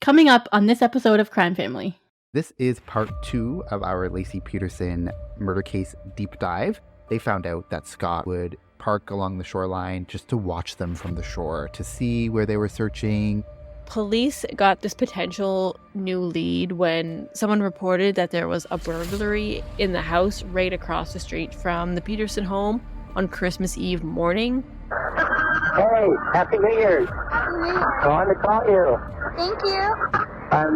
Coming up on this episode of Crime Family. This is part 2 of our Laci Peterson murder case deep dive. They found out that Scott would park along the shoreline just to watch them from the shore to see where they were searching. Police got this potential new lead when someone reported that there was a burglary in the house right across the street from the Peterson home on Christmas Eve morning. Hey, Happy New Year's. Happy New Year. I wanted to call you. Thank you. I'm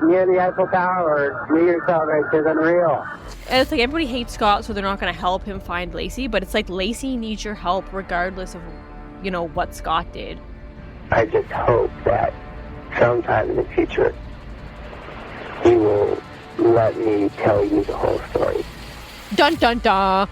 near the Eiffel Tower. New Year's celebration is unreal. And it's like everybody hates Scott, so they're not going to help him find Laci, but it's like Laci needs your help regardless of, what Scott did. I just hope that sometime in the future you will let me tell you the whole story. Dun dun dun!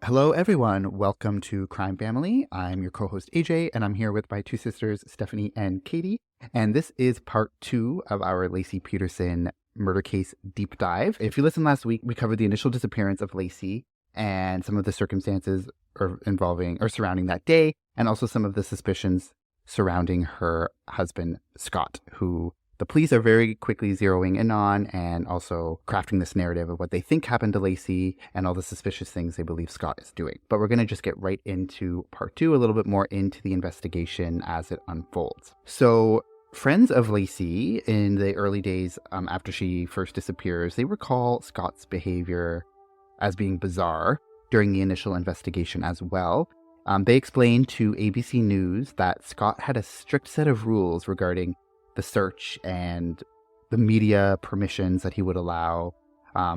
Hello, everyone. Welcome to Crime Family. I'm your co-host, AJ, and I'm here with my two sisters, Stephanie and Katie. And this is part 2 of our Laci Peterson murder case deep dive. If you listened last week, we covered the initial disappearance of Laci and some of the circumstances surrounding that day, and also some of the suspicions surrounding her husband, Scott, who the police are very quickly zeroing in on and also crafting this narrative of what they think happened to Laci and all the suspicious things they believe Scott is doing. But we're going to just get right into part 2, a little bit more into the investigation as it unfolds. So friends of Laci in the early days after she first disappears, they recall Scott's behavior as being bizarre during the initial investigation as well. They explained to ABC News that Scott had a strict set of rules regarding the search and the media permissions that he would allow.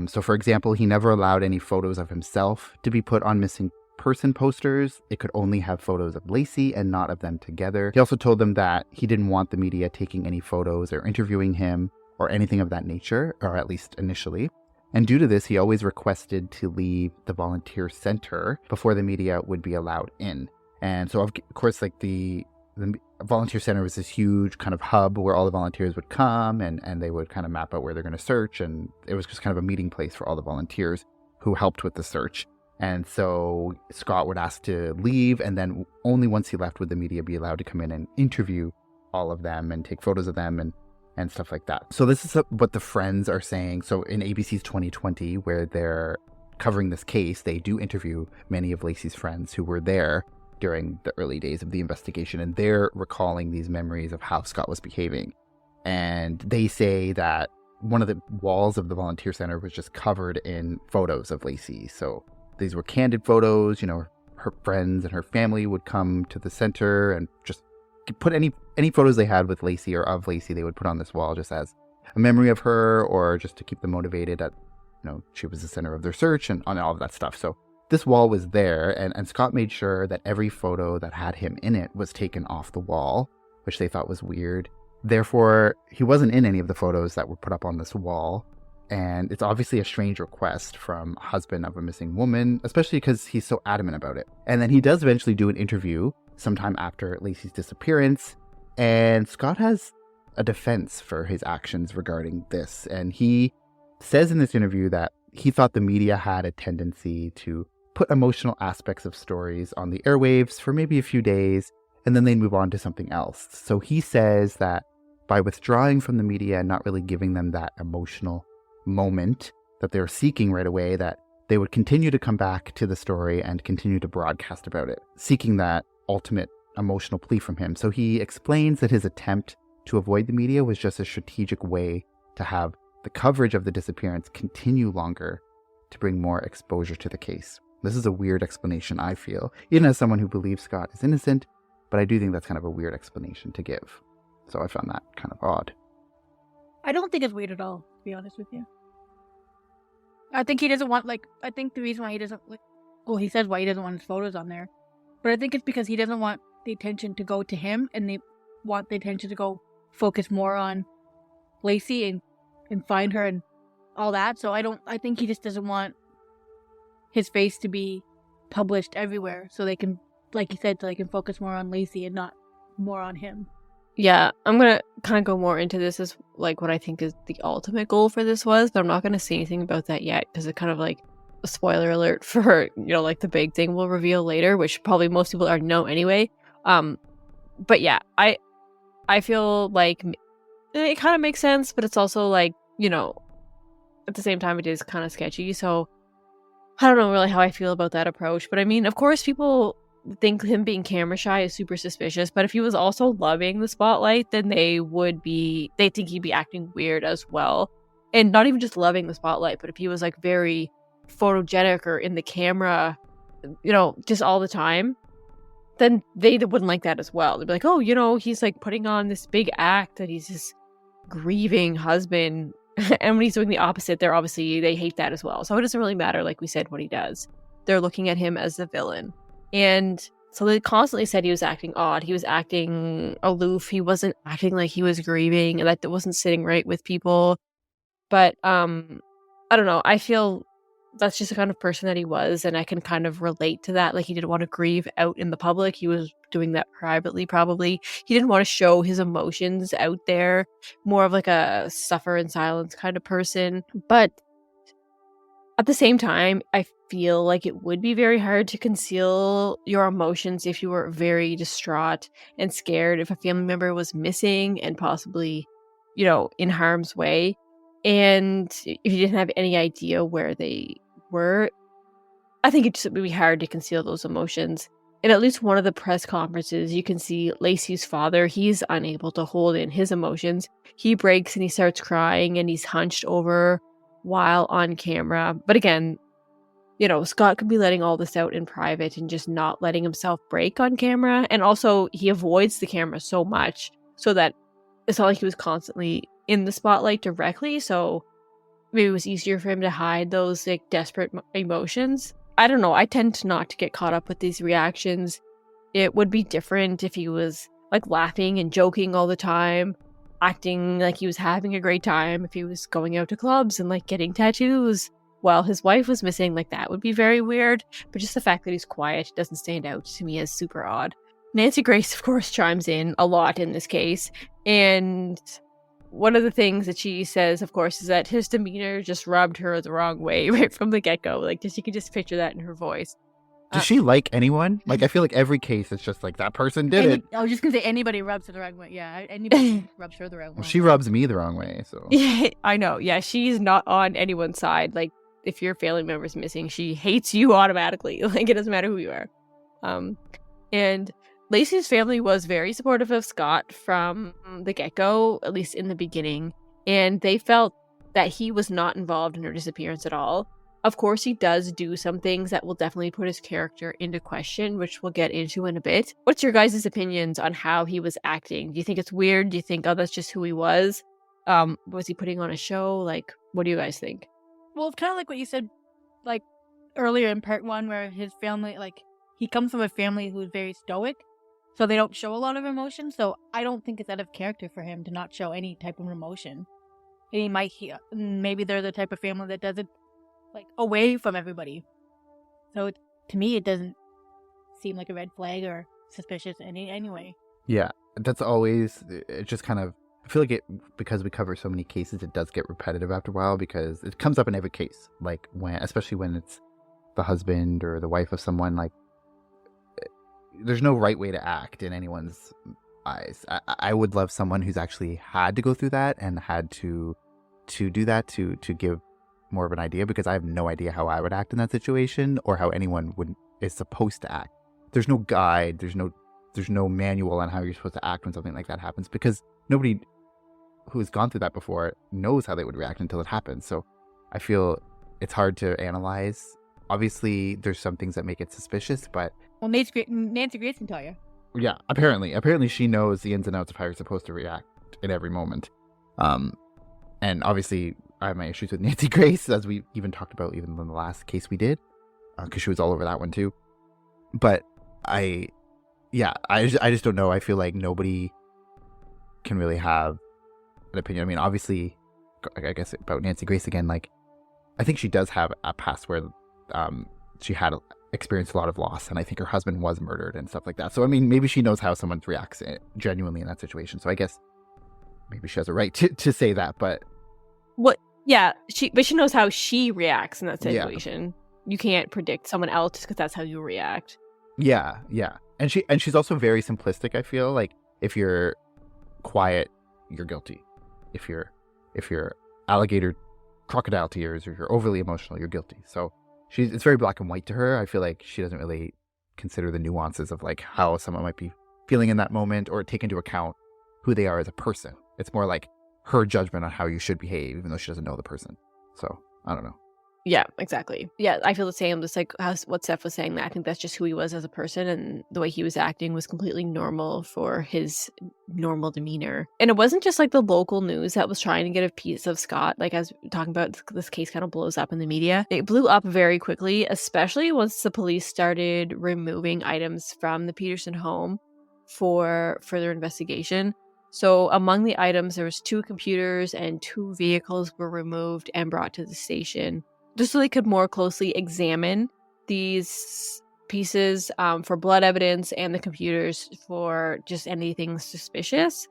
So for example, he never allowed any photos of himself to be put on missing person posters. It could only have photos of Laci and not of them together. He also told them that he didn't want the media taking any photos or interviewing him or anything of that nature, or at least initially. And due to this, he always requested to leave the volunteer center before the media would be allowed in. And so of course, like the volunteer center was this huge kind of hub where all the volunteers would come and they would kind of map out where they're going to search. And it was just kind of a meeting place for all the volunteers who helped with the search. And so Scott would ask to leave, and then only once he left would the media be allowed to come in and interview all of them and take photos of them and stuff like that. So this is what the friends are saying. So in ABC's 2020, where they're covering this case, they do interview many of Laci's friends who were there during the early days of the investigation, and they're recalling these memories of how Scott was behaving. And they say that one of the walls of the volunteer center was just covered in photos of Laci. So these were candid photos, her friends and her family would come to the center and just put any photos they had with Laci or of Laci, they would put on this wall just as a memory of her, or just to keep them motivated that, she was the center of their search and on all of that stuff. So this wall was there, and Scott made sure that every photo that had him in it was taken off the wall, which they thought was weird. Therefore, he wasn't in any of the photos that were put up on this wall. And it's obviously a strange request from a husband of a missing woman, especially because he's so adamant about it. And then he does eventually do an interview sometime after Laci's disappearance. And Scott has a defense for his actions regarding this. And he says in this interview that he thought the media had a tendency to put emotional aspects of stories on the airwaves for maybe a few days, and then they'd move on to something else. So he says that by withdrawing from the media and not really giving them that emotional moment that they were seeking right away, that they would continue to come back to the story and continue to broadcast about it, seeking that ultimate emotional plea from him. So he explains that his attempt to avoid the media was just a strategic way to have the coverage of the disappearance continue longer to bring more exposure to the case. This is a weird explanation, I feel, even as someone who believes Scott is innocent, but I do think that's kind of a weird explanation to give. So I found that kind of odd. I don't think it's weird at all, to be honest with you. I think he doesn't want, I think the reason why he doesn't, he says why he doesn't want his photos on there. But I think it's because he doesn't want the attention to go to him, and they want the attention to go focus more on Laci and find her and all that. So I think he just doesn't want his face to be published everywhere, so they can, like you said, so they can focus more on Laci and not more on him. Yeah, I'm going to kind of go more into this as what I think is the ultimate goal for this was, but I'm not going to say anything about that yet because it kind of a spoiler alert for, the big thing we'll reveal later, which probably most people already know anyway. But yeah, I feel like it kind of makes sense, but it's also at the same time it is kind of sketchy. So I don't know really how I feel about that approach. But I mean, of course, people think him being camera shy is super suspicious, but if he was also loving the spotlight, then they think he'd be acting weird as well. And not even just loving the spotlight, but if he was very photogenic or in the camera, just all the time, then they wouldn't like that as well. They'd be like, oh, he's putting on this big act that he's this grieving husband. And when he's doing the opposite, they hate that as well. So it doesn't really matter, like we said, what he does. They're looking at him as the villain. And so they constantly said he was acting odd. He was acting aloof. He wasn't acting like he was grieving. And that wasn't sitting right with people. But I don't know. I feel that's just the kind of person that he was. And I can kind of relate to that. He didn't want to grieve out in the public. He was doing that privately, probably. He didn't want to show his emotions out there. More of a suffer in silence kind of person. But at the same time, I feel like it would be very hard to conceal your emotions if you were very distraught and scared if a family member was missing and possibly, in harm's way. And if you didn't have any idea where they were, I think it just would be hard to conceal those emotions. In at least one of the press conferences, you can see Laci's father. He's unable to hold in his emotions. He breaks and he starts crying and he's hunched over while on camera. But again, Scott could be letting all this out in private and just not letting himself break on camera. And also, he avoids the camera so much so that it's not like he was constantly in the spotlight directly. So maybe it was easier for him to hide those desperate emotions. I don't know. I tend not to get caught up with these reactions. It would be different if he was laughing and joking all the time, acting like he was having a great time, if he was going out to clubs and getting tattoos while his wife was missing. That would be very weird. But just the fact that he's quiet doesn't stand out to me as super odd. Nancy Grace, of course, chimes in a lot in this case. And one of the things that she says, of course, is that his demeanor just rubbed her the wrong way right from the get-go. You can just picture that in her voice. Does she like anyone? I feel like every case it's just that person did it. I was just going to say anybody rubs her the wrong way. Yeah, anybody rubs her the wrong way. Well, she rubs me the wrong way, so. Yeah, I know. Yeah, she's not on anyone's side. If your family member's missing, she hates you automatically. It doesn't matter who you are. And Laci's family was very supportive of Scott from the get-go, at least in the beginning. And they felt that he was not involved in her disappearance at all. Of course, he does do some things that will definitely put his character into question, which we'll get into in a bit. What's your guys' opinions on how he was acting? Do you think it's weird? Do you think, oh, that's just who he was? Was he putting on a show? What do you guys think? Well, it's kind of like what you said, earlier in part one, where his family, he comes from a family who's very stoic, so they don't show a lot of emotion. So I don't think it's out of character for him to not show any type of emotion. And maybe they're the type of family that does it away from everybody. So to me, it doesn't seem like a red flag or suspicious anyway. Yeah, that's always, it just kind of, I feel like because we cover so many cases, it does get repetitive after a while because it comes up in every case. Especially when it's the husband or the wife of someone, there's no right way to act in anyone's eyes. I would love someone who's actually had to go through that and had to do that to give more of an idea, because I have no idea how I would act in that situation or how anyone is supposed to act. There's no guide, there's no manual on how you're supposed to act when something like that happens, because nobody who's gone through that before knows how they would react until it happens. So I feel it's hard to analyze. Obviously, there's some things that make it suspicious, but Well, Nancy Grace can tell you. yeah, apparently she knows the ins and outs of how you're supposed to react in every moment. And obviously, I have my issues with Nancy Grace, as we even talked about even in the last case we did, because she was all over that one too. But I just don't know. I feel like nobody can really have an opinion. I mean, obviously, I guess about Nancy Grace again, like, I think she does have a past where she had experienced a lot of loss, and I think her husband was murdered and stuff like that. So, I mean, maybe she knows how someone reacts genuinely in that situation. So I guess maybe she has a right to say that, but... Yeah, she knows how she reacts in that situation. Yeah. You can't predict someone else just because that's how you react. Yeah. And she's also very simplistic, I feel. Like, if you're quiet, you're guilty. If you're alligator crocodile tears, or you're overly emotional, you're guilty. So it's very black and white to her. I feel like she doesn't really consider the nuances of like how someone might be feeling in that moment, or take into account who they are as a person. It's more like her judgment on how you should behave, even though she doesn't know the person. So I don't know. Yeah, exactly. Yeah, I feel the same. Just like what Steph was saying, that I think that's just who he was as a person, and the way he was acting was completely normal for his normal demeanor. And it wasn't just like the local news that was trying to get a piece of Scott. Like, as we're talking about, this case kind of blows up in the media. It blew up very quickly, especially once the police started removing items from the Peterson home for further investigation. So among the items, there was 2 computers and 2 vehicles were removed and brought to the station, just so they could more closely examine these pieces for blood evidence, and the computers for just anything suspicious.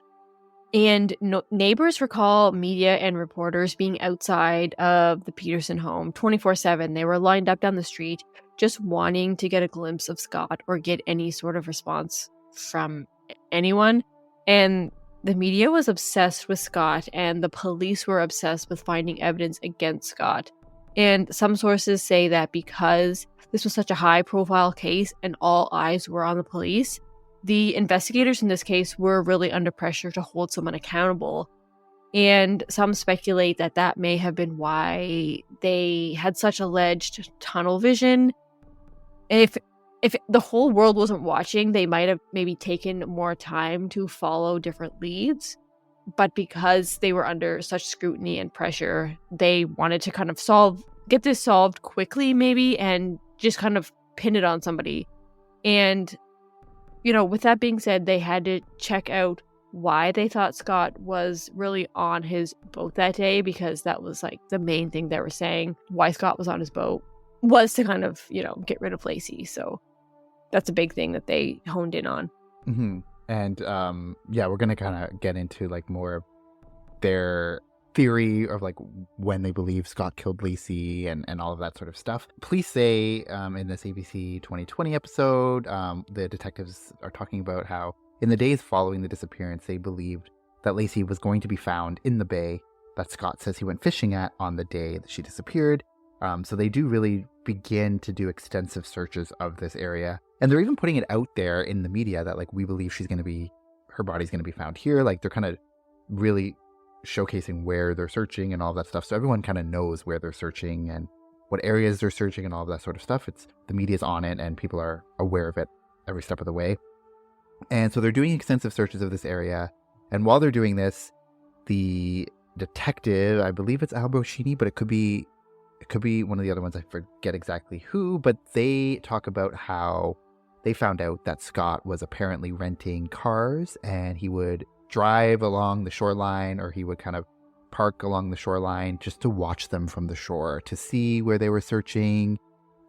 And neighbors recall media and reporters being outside of the Peterson home 24/7. They were lined up down the street just wanting to get a glimpse of Scott or get any sort of response from anyone. And the media was obsessed with Scott, and the police were obsessed with finding evidence against Scott. And some sources say that because this was such a high-profile case and all eyes were on the police, the investigators in this case were really under pressure to hold someone accountable. And some speculate that that may have been why they had such alleged tunnel vision. If the whole world wasn't watching, they might have maybe taken more time to follow different leads. But because they were under such scrutiny and pressure, they wanted to kind of get this solved quickly, maybe, and just kind of pin it on somebody. And, with that being said, they had to check out why they thought Scott was really on his boat that day, because that was like the main thing they were saying. Why Scott was on his boat was to kind of, get rid of Laci. So that's a big thing that they honed in on. Mm-hmm. And we're going to kind of get into like more of their theory of like when they believe Scott killed Laci and all of that sort of stuff. Police say in this ABC 2020 episode, the detectives are talking about how in the days following the disappearance, they believed that Laci was going to be found in the bay that Scott says he went fishing at on the day that she disappeared. So they do really begin to do extensive searches of this area. And they're even putting it out there in the media that like, we believe her body's going to be found here. Like, they're kind of really showcasing where they're searching and all that stuff. So everyone kind of knows where they're searching and what areas they're searching and all of that sort of stuff. The media's on it and people are aware of it every step of the way. And so they're doing extensive searches of this area. And while they're doing this, the detective, I believe it's Amber Frey, but it could be one of the other ones. I forget exactly who, but they talk about how they found out that Scott was apparently renting cars, and he would drive along the shoreline, or he would kind of park along the shoreline just to watch them from the shore, to see where they were searching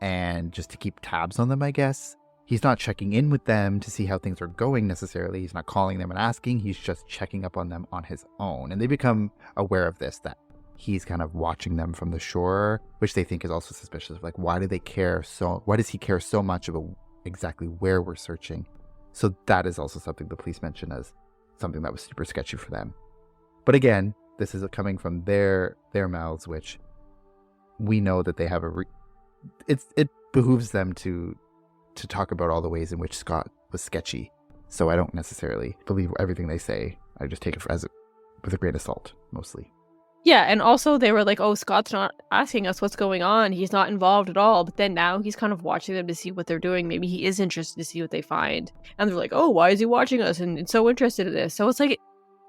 and just to keep tabs on them, I guess. He's not checking in with them to see how things are going necessarily. He's not calling them and asking. He's just checking up on them on his own. And they become aware of this, that he's kind of watching them from the shore, which they think is also suspicious. Like, why does he care so much about exactly where we're searching? So that is also something the police mention as something that was super sketchy for them. But again, this is coming from their mouths, which we know that they have it behooves them to talk about all the ways in which Scott was sketchy. So I don't necessarily believe everything they say. I just take it as with a grain of salt, mostly. Yeah, and also they were like, oh, Scott's not asking us what's going on. He's not involved at all. But then now he's kind of watching them to see what they're doing. Maybe he is interested to see what they find. And they're like, oh, why is he watching us and so interested in this? So it's like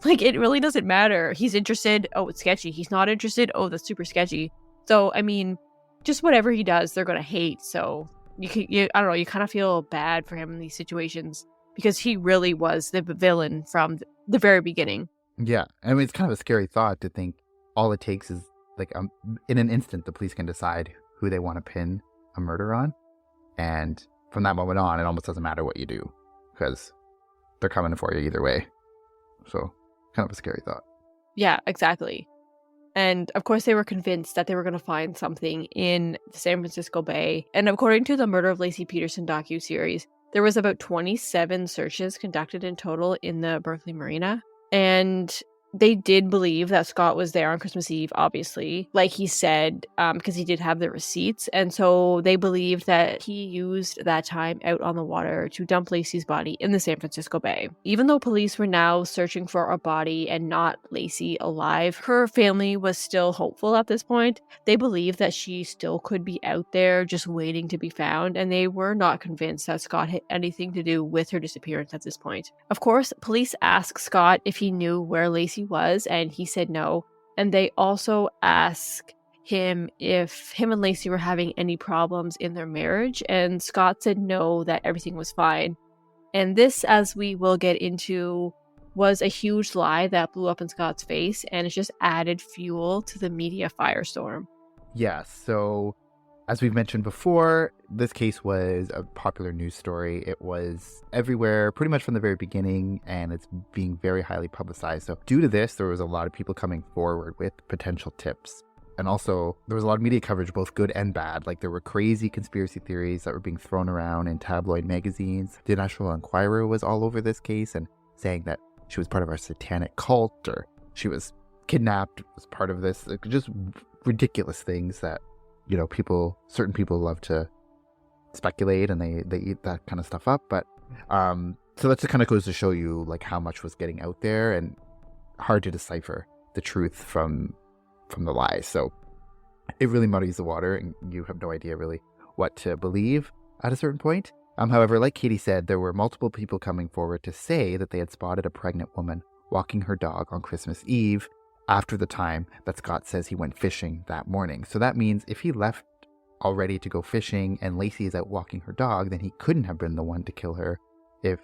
it really doesn't matter. He's interested. Oh, it's sketchy. He's not interested. Oh, that's super sketchy. So, I mean, just whatever he does, they're going to hate. So I don't know, you kind of feel bad for him in these situations because he really was the villain from the very beginning. Yeah. I mean, it's kind of a scary thought to think all it takes is like in an instant, the police can decide who they want to pin a murder on. And from that moment on, it almost doesn't matter what you do because they're coming for you either way. So kind of a scary thought. Yeah, exactly. And of course, they were convinced that they were going to find something in the San Francisco Bay. And according to the Murder of Laci Peterson docuseries, there was about 27 searches conducted in total in the Berkeley Marina. And they did believe that Scott was there on Christmas Eve, obviously, like he said, because he did have the receipts. And so they believed that he used that time out on the water to dump Laci's body in the San Francisco Bay. Even though police were now searching for a body and not Laci alive, her family was still hopeful at this point. They believed that she still could be out there just waiting to be found, and they were not convinced that Scott had anything to do with her disappearance at this point. Of course, police asked Scott if he knew where Laci was, and he said no. And they also asked him if him and Laci were having any problems in their marriage, and Scott said no, that everything was fine. And this, as we will get into, was a huge lie that blew up in Scott's face, and it just added fuel to the media firestorm. Yeah, so as we've mentioned before, this case was a popular news story. It was everywhere pretty much from the very beginning, and it's being very highly publicized. So due to this, there was a lot of people coming forward with potential tips. And also, there was a lot of media coverage, both good and bad. Like, there were crazy conspiracy theories that were being thrown around in tabloid magazines. The National Enquirer was all over this case and saying that she was part of our satanic cult, or she was kidnapped, was part of this. Like, just ridiculous things that, you know, certain people love to speculate, and they eat that kind of stuff up. But so that just kind of goes to show you like how much was getting out there, and hard to decipher the truth from the lies. So it really muddies the water, and you have no idea really what to believe at a certain point. However, like Katie said, there were multiple people coming forward to say that they had spotted a pregnant woman walking her dog on Christmas Eve after the time that Scott says he went fishing that morning. So that means if he left already to go fishing and Laci is out walking her dog, then he couldn't have been the one to kill her if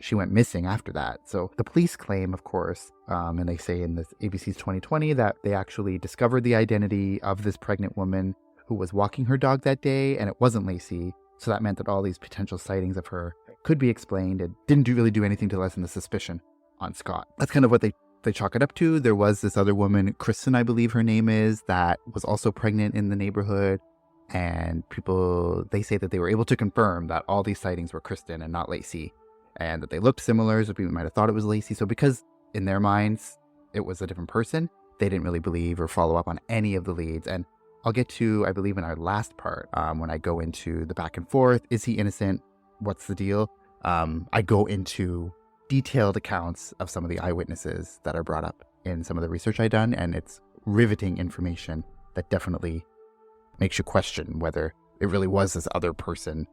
she went missing after that. So the police claim, of course, and they say in this ABC's 2020 that they actually discovered the identity of this pregnant woman who was walking her dog that day, and it wasn't Laci. So that meant that all these potential sightings of her could be explained. It didn't really do anything to lessen the suspicion on Scott. That's kind of what they chalk it up to. There was this other woman, Kristen, I believe her name is, that was also pregnant in the neighborhood. And they say that they were able to confirm that all these sightings were Kristen and not Laci, and that they looked similar, so people might have thought it was Laci. So because in their minds it was a different person, they didn't really believe or follow up on any of the leads. And I'll get to, I believe, in our last part, when I go into the back and forth, is he innocent? What's the deal? I go into detailed accounts of some of the eyewitnesses that are brought up in some of the research I've done, and it's riveting information that definitely makes you question whether it really was this other person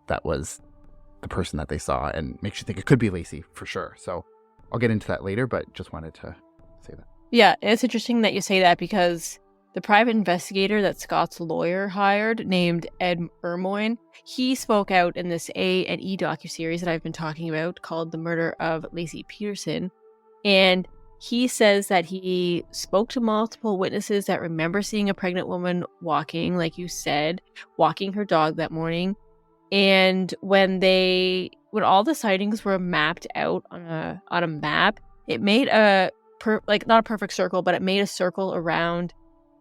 that was the person that they saw, and makes you think it could be Laci for sure. So I'll get into that later, but just wanted to say that. Yeah, it's interesting that you say that, because the private investigator that Scott's lawyer hired, named Ed Ermoine, he spoke out in this A&E docuseries that I've been talking about called The Murder of Laci Peterson. And he says that he spoke to multiple witnesses that remember seeing a pregnant woman walking, like you said, walking her dog that morning. And when all the sightings were mapped out on a map, it made not a perfect circle, but it made a circle around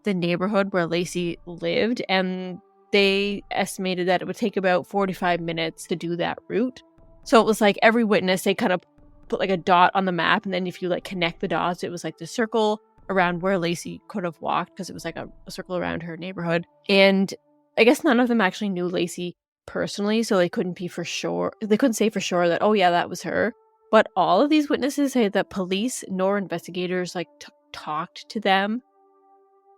the neighborhood where Laci lived, and they estimated that it would take about 45 minutes to do that route. So it was like every witness, they kind of put like a dot on the map, and then if you like connect the dots, it was like the circle around where Laci could have walked, because it was like a circle around her neighborhood. And I guess none of them actually knew Laci personally, so they couldn't be for sure. They couldn't say for sure that, oh yeah, that was her. But all of these witnesses say that police nor investigators talked to them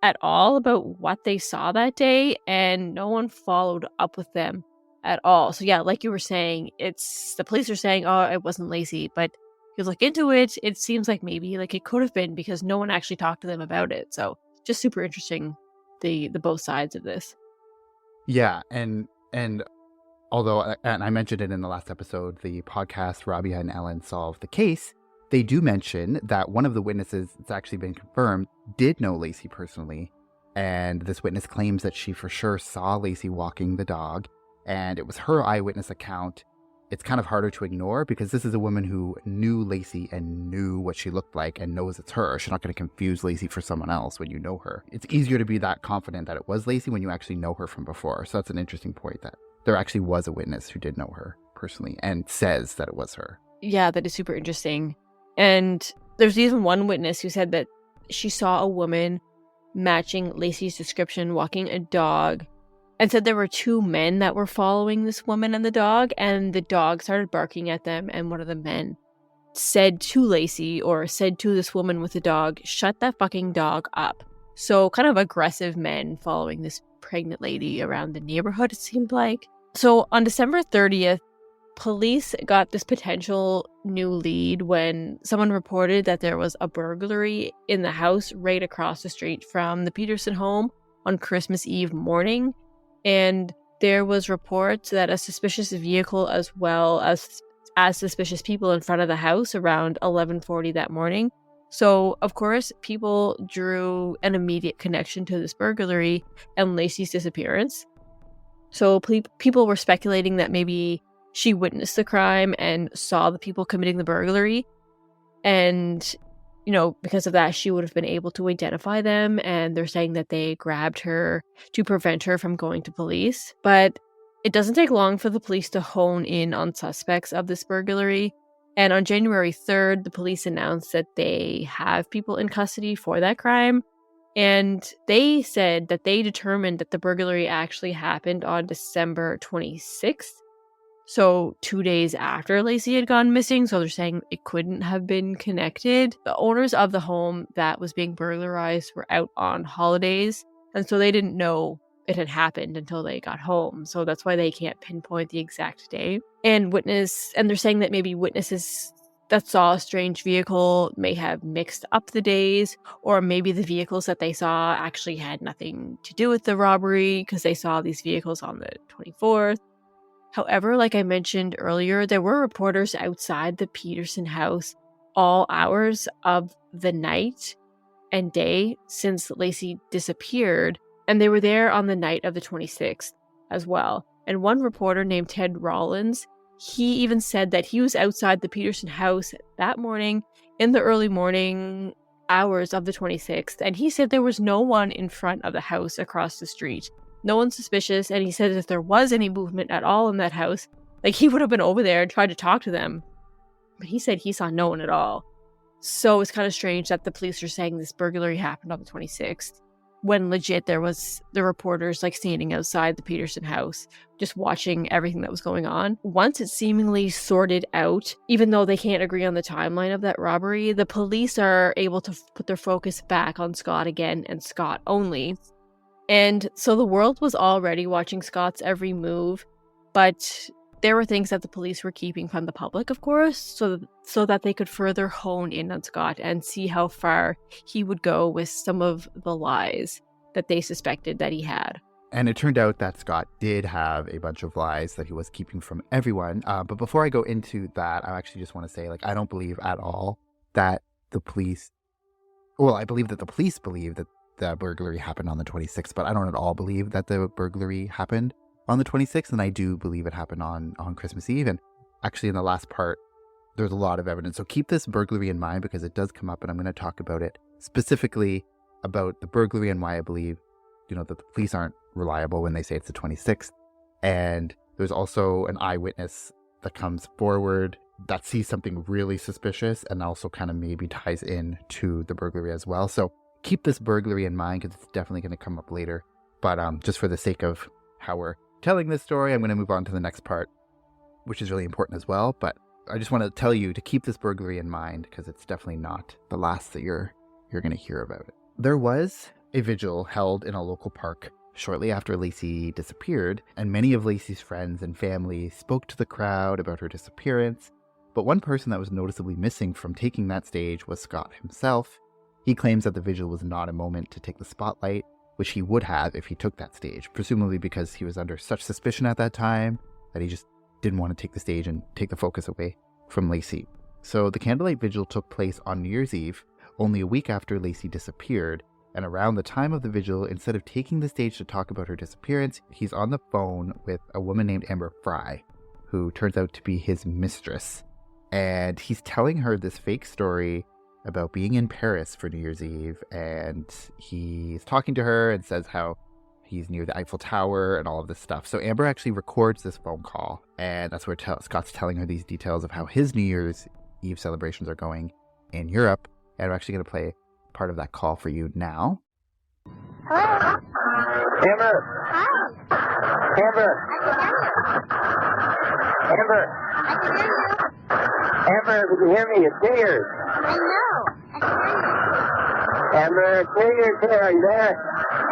at all about what they saw that day, and no one followed up with them at all. So yeah, like you were saying, it's the police are saying, oh, it wasn't Laci, but if you look into it, it seems like maybe it could have been, because no one actually talked to them about it. So just super interesting, the both sides of this. Yeah, and although, and I mentioned it in the last episode, the podcast Rabia and Ellen Solve the Case, they do mention that one of the witnesses, it's actually been confirmed, did know Laci personally. And this witness claims that she for sure saw Laci walking the dog, and it was her eyewitness account. It's kind of harder to ignore because this is a woman who knew Laci and knew what she looked like and knows it's her. She's not going to confuse Laci for someone else when you know her. It's easier to be that confident that it was Laci when you actually know her from before. So that's an interesting point, that there actually was a witness who did know her personally and says that it was her. Yeah, that is super interesting. And there's even one witness who said that she saw a woman matching Laci's description walking a dog, and said there were two men that were following this woman and the dog started barking at them, and one of the men said to Laci, or said to this woman with the dog, shut that fucking dog up. So kind of aggressive men following this pregnant lady around the neighborhood, it seemed like. So on December 30th, police got this potential new lead when someone reported that there was a burglary in the house right across the street from the Peterson home on Christmas Eve morning. And there was reports that a suspicious vehicle, as well as suspicious people in front of the house around 11:40 that morning. So, of course, people drew an immediate connection to this burglary and Laci's disappearance. So people were speculating that maybe she witnessed the crime and saw the people committing the burglary. And, because of that, she would have been able to identify them. And they're saying that they grabbed her to prevent her from going to police. But it doesn't take long for the police to hone in on suspects of this burglary. And on January 3rd, the police announced that they have people in custody for that crime. And they said that they determined that the burglary actually happened on December 26th. So 2 days after Laci had gone missing. So they're saying it couldn't have been connected. The owners of the home that was being burglarized were out on holidays. And so they didn't know it had happened until they got home. So that's why they can't pinpoint the exact day. And they're saying that maybe witnesses that saw a strange vehicle may have mixed up the days, or maybe the vehicles that they saw actually had nothing to do with the robbery because they saw these vehicles on the 24th. However, like I mentioned earlier, there were reporters outside the Peterson house all hours of the night and day since Laci disappeared, and they were there on the night of the 26th as well. And one reporter named Ted Rollins, he even said that he was outside the Peterson house that morning in the early morning hours of the 26th, and he said there was no one in front of the house across the street. No one suspicious, and he said if there was any movement at all in that house, he would have been over there and tried to talk to them. But he said he saw no one at all. So it's kind of strange that the police are saying this burglary happened on the 26th, when legit there was the reporters standing outside the Peterson house, just watching everything that was going on. Once it's seemingly sorted out, even though they can't agree on the timeline of that robbery, the police are able to put their focus back on Scott again and Scott only. And so the world was already watching Scott's every move, but there were things that the police were keeping from the public, of course, so that they could further hone in on Scott and see how far he would go with some of the lies that they suspected that he had. And it turned out that Scott did have a bunch of lies that he was keeping from everyone. But before I go into that, I actually just want to say, I don't believe at all that the police... Well, I believe that the police believe that the burglary happened on the 26th, but I don't at all believe that the burglary happened on the 26th, and I do believe it happened on Christmas Eve. And actually in the last part, there's a lot of evidence. So keep this burglary in mind because it does come up, and I'm going to talk about it specifically about the burglary and why I believe, that the police aren't reliable when they say it's the 26th. And there's also an eyewitness that comes forward that sees something really suspicious and also kind of maybe ties in to the burglary as well. So keep this burglary in mind because it's definitely going to come up later. But just for the sake of how we're telling this story, I'm going to move on to the next part, which is really important as well. But I just want to tell you to keep this burglary in mind because it's definitely not the last that you're going to hear about it. There was a vigil held in a local park shortly after Laci disappeared, and many of Laci's friends and family spoke to the crowd about her disappearance. But one person that was noticeably missing from taking that stage was Scott himself. He claims that the vigil was not a moment to take the spotlight, which he would have if he took that stage, presumably because he was under such suspicion at that time that he just didn't want to take the stage and take the focus away from Laci. So the candlelight vigil took place on New Year's Eve, only a week after Laci disappeared, and around the time of the vigil, instead of taking the stage to talk about her disappearance, he's on the phone with a woman named Amber Frey, who turns out to be his mistress. And he's telling her this fake story about being in Paris for New Year's Eve, and he's talking to her and says how he's near the Eiffel Tower and all of this stuff. So Amber actually records this phone call, and that's where Scott's telling her these details of how his New Year's Eve celebrations are going in Europe, and we're actually going to play part of that call for you now. Hello? Amber! Hi. Amber! Amber! I can hear you. Amber, if you can hear me, it's New Year's. I know. I can hear you. Amber, it's New Year's here. Are you there?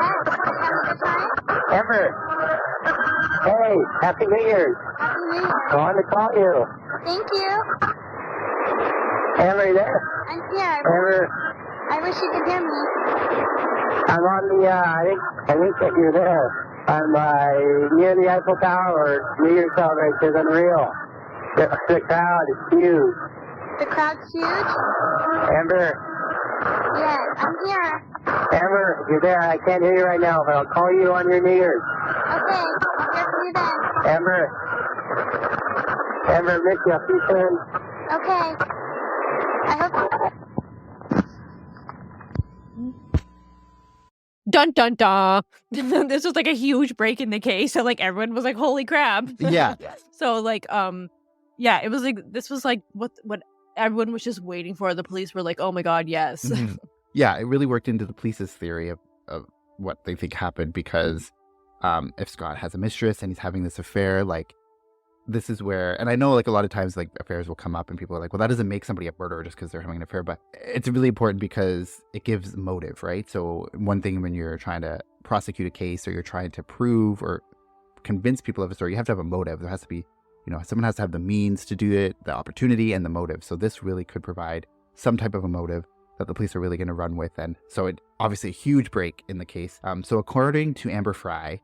Yes. Are you having a good time? Amber! Hey, Happy New Year's. Happy New Year. I wanted to call you. Thank you. Amber, are you there? I'm here. Amber, I wish you could hear me. I'm on the, I think that you're there. I'm near the Eiffel Tower. New Year's celebration is unreal. The crowd is huge. The crowd's huge? Amber, Yes, I'm here. Amber, if you're there, I can't hear you right now, but I'll call you on your New Year's. Okay. I'll hear from you then. Amber, miss you. I'll see you soon. Okay. I hope... Dun dun dun. This was like a huge break in the case. So like everyone was like, holy crap. Yeah. So like yeah, it was like this was like what everyone was just waiting for. The police were like, oh my god, yes. Mhm. Yeah, it really worked into the police's theory of what they think happened because if Scott has a mistress and he's having this affair, like this is where, and I know like a lot of times like affairs will come up and people are like, well, that doesn't make somebody a murderer just because they're having an affair, but it's really important because it gives motive, right? So one thing when you're trying to prosecute a case or you're trying to prove or convince people of a story, you have to have a motive. There has to be, someone has to have the means to do it, the opportunity and the motive. So this really could provide some type of a motive that the police are really going to run with. And so it obviously a huge break in the case. So according to Amber Frey,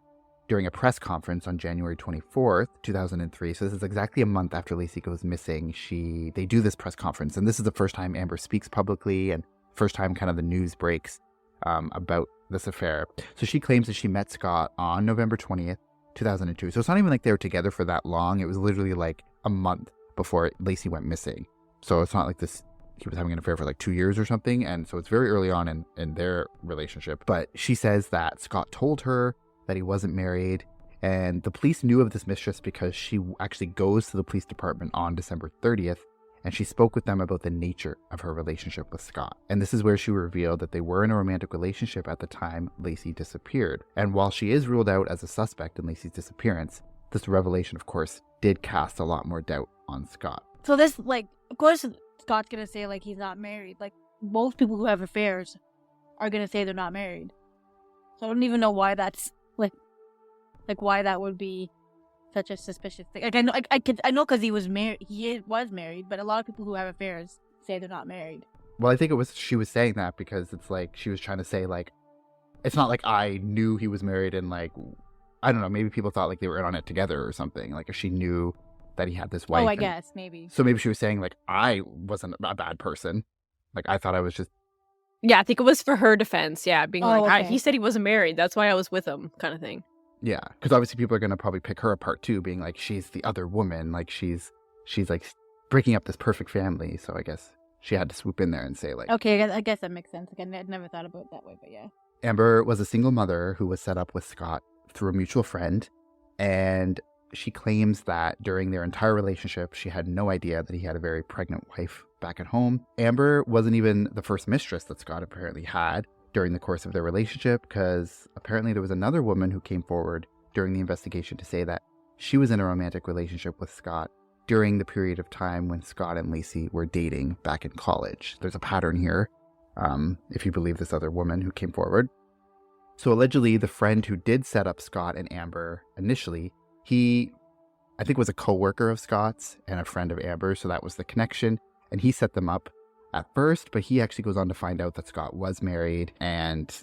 during a press conference on January 24th, 2003, so this is exactly a month after Laci goes missing, they do this press conference. And this is the first time Amber speaks publicly and first time kind of the news breaks about this affair. So she claims that she met Scott on November 20th, 2002. So it's not even like they were together for that long. It was literally like a month before Laci went missing. So it's not like he was having an affair for like 2 years or something. And so it's very early on in their relationship. But she says that Scott told her that he wasn't married. And the police knew of this mistress because she actually goes to the police department on December 30th. And she spoke with them about the nature of her relationship with Scott. And this is where she revealed that they were in a romantic relationship at the time Laci disappeared. And while she is ruled out as a suspect in Laci's disappearance, this revelation, of course, did cast a lot more doubt on Scott. So this, like, of course, Scott's gonna say, like, he's not married. Like, most people who have affairs are gonna say they're not married. So I don't even know why that's, like why that would be such a suspicious thing. Like, I know because he was married, but a lot of people who have affairs say they're not married. Well, I think she was saying that because it's like, she was trying to say, like, it's not like I knew he was married and, like, I don't know, maybe people thought, like, they were in on it together or something. Like, if she knew that he had this wife. Oh, I guess, maybe. So maybe she was saying, like, I wasn't a bad person. Like, I thought I was just... Yeah, I think it was for her defense. Yeah, being okay. He said he wasn't married. That's why I was with him, kind of thing. Yeah, because obviously people are going to probably pick her apart too, being like, she's the other woman. Like, she's like breaking up this perfect family. So I guess she had to swoop in there and say, like... Okay, I guess that makes sense. Like, I never thought about it that way, but yeah. Amber was a single mother who was set up with Scott through a mutual friend. And she claims that during their entire relationship, she had no idea that he had a very pregnant wife back at home. Amber wasn't even the first mistress that Scott apparently had during the course of their relationship, because apparently there was another woman who came forward during the investigation to say that she was in a romantic relationship with Scott during the period of time when Scott and Laci were dating back in college. There's a pattern here, if you believe this other woman who came forward. So allegedly, the friend who did set up Scott and Amber initially, he, I think, was a co-worker of Scott's and a friend of Amber's, so that was the connection. And he set them up at first, but he actually goes on to find out that Scott was married and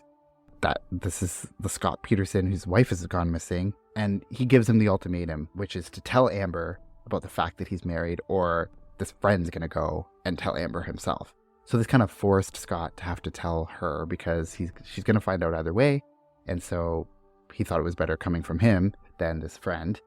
that this is the Scott Peterson whose wife has gone missing. And he gives him the ultimatum, which is to tell Amber about the fact that he's married, or this friend's going to go and tell Amber himself. So this kind of forced Scott to have to tell her because she's going to find out either way. And so he thought it was better coming from him than this friend.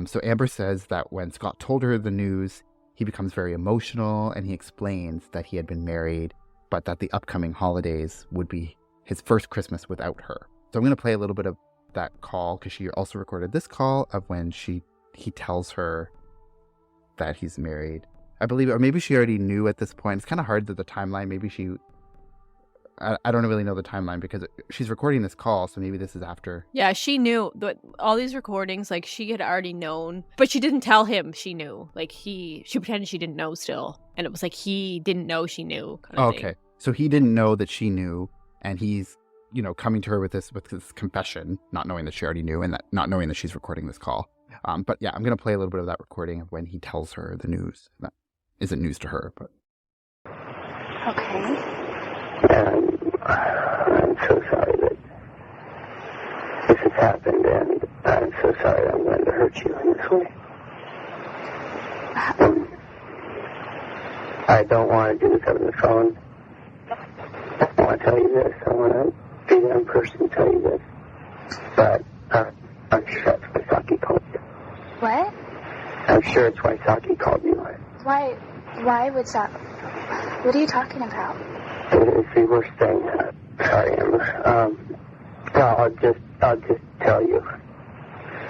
So Amber says that when Scott told her the news, he becomes very emotional and he explains that he had been married, but that the upcoming holidays would be his first Christmas without her. So I'm going to play a little bit of that call because she also recorded this call of when he tells her that he's married. I believe, or maybe she already knew at this point. It's kind of hard that the timeline, maybe I don't really know the timeline because she's recording this call, so maybe this is after. Yeah, she knew that all these recordings, like, she had already known, but she didn't tell him she knew. Like, she pretended she didn't know still, and it was like he didn't know she knew. Kind of thing. So he didn't know that she knew, and he's, coming to her with this confession, not knowing that she already knew, and that not knowing that she's recording this call. But yeah, I'm going to play a little bit of that recording of when he tells her the news. That isn't news to her, but. Okay. I'm so sorry that this has happened, and I'm so sorry I'm going to hurt you in this way. I don't want to do this over the phone. I want to tell you this. I want to be there in person to tell you this. But I'm sure that's why Saki called you. What? I'm sure it's why Saki called you. Why would Saki? What are you talking about? It's the worst thing. Sorry, Amber. I'll just tell you.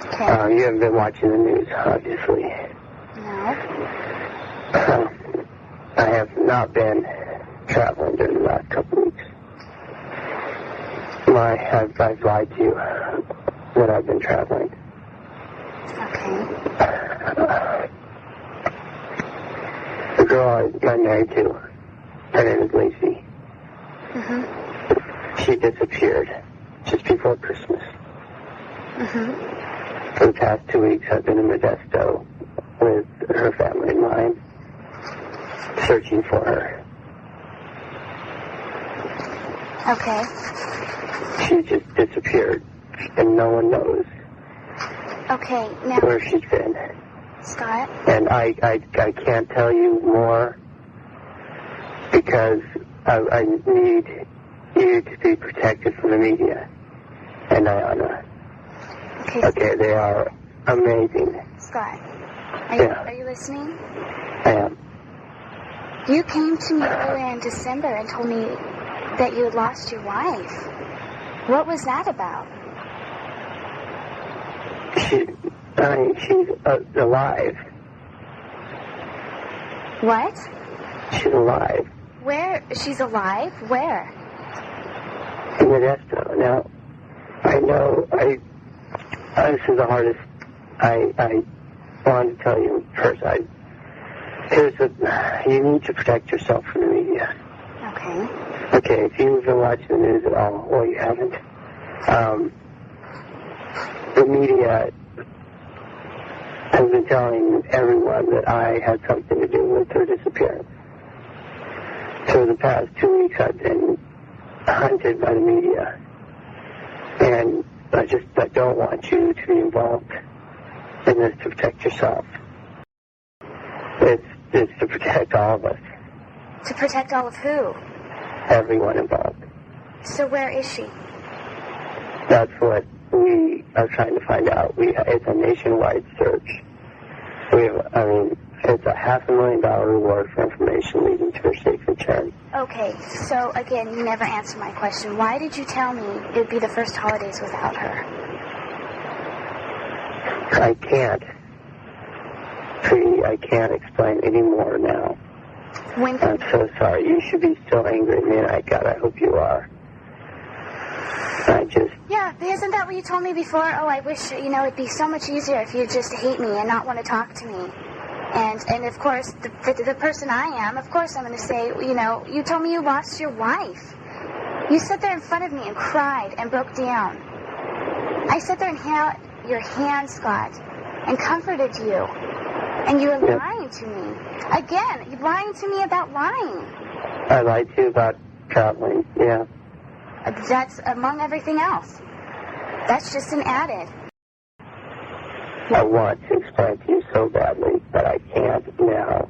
Okay. You haven't been watching the news, obviously. No. I have not been traveling during the last couple weeks. I've lied to you that I've been traveling. Okay. The girl I'm married to, her name is Laci. Mm-hmm. She disappeared just before Christmas. Mm-hmm. For the past 2 weeks, I've been in Modesto with her family and mine, searching for her. Okay. She just disappeared, and no one knows Okay, now, where she's been. Scott? And I can't tell you more because I need you to be protected from the media and Ayana. Okay, they are amazing. Scott, Yeah. are you listening? I am. You came to me earlier in December and told me that you had lost your wife. What was that about? She's alive. What? She's alive. Where? She's alive? Where? In Modesto. Now, I know, this is the hardest. I wanted to tell you first. You need to protect yourself from the media. Okay. Okay, if you've been watching the news at all, or you haven't, the media has been telling everyone that I had something to do with her disappearance. So the past 2 weeks I've been hunted by the media. And I don't want you to be involved in this to protect yourself. It's to protect all of us. To protect all of who? Everyone involved. So where is she? That's what we are trying to find out. It's a nationwide search. It's a $500,000 reward for information leading to her safe return. Okay, so again, you never answered my question. Why did you tell me it would be the first holidays without her? I can't. Trudy, I can't explain any more now. When? I'm so sorry. You should be so angry at me, and I hope you are. Yeah, isn't that what you told me before? Oh, I wish, it'd be so much easier if you just hate me and not want to talk to me. And of course, the person I am, of course I'm going to say, you told me you lost your wife. You sat there in front of me and cried and broke down. I sat there and held your hand, Scott, and comforted you. And you were lying to me. Again, you're lying to me about lying. I lied to you about traveling, yeah. That's among everything else. That's just an added. I want to explain to you so badly, but I can't now.